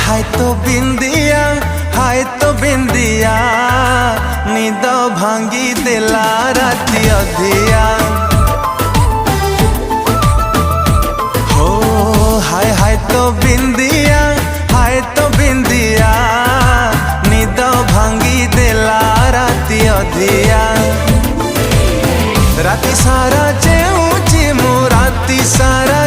हाय तो बिंदिया निद भांगी देला राती अधिया। हो हाय तो बिंदिया निद भांगी देला राती अधिया। राती सारा जेऊची मु राती सारा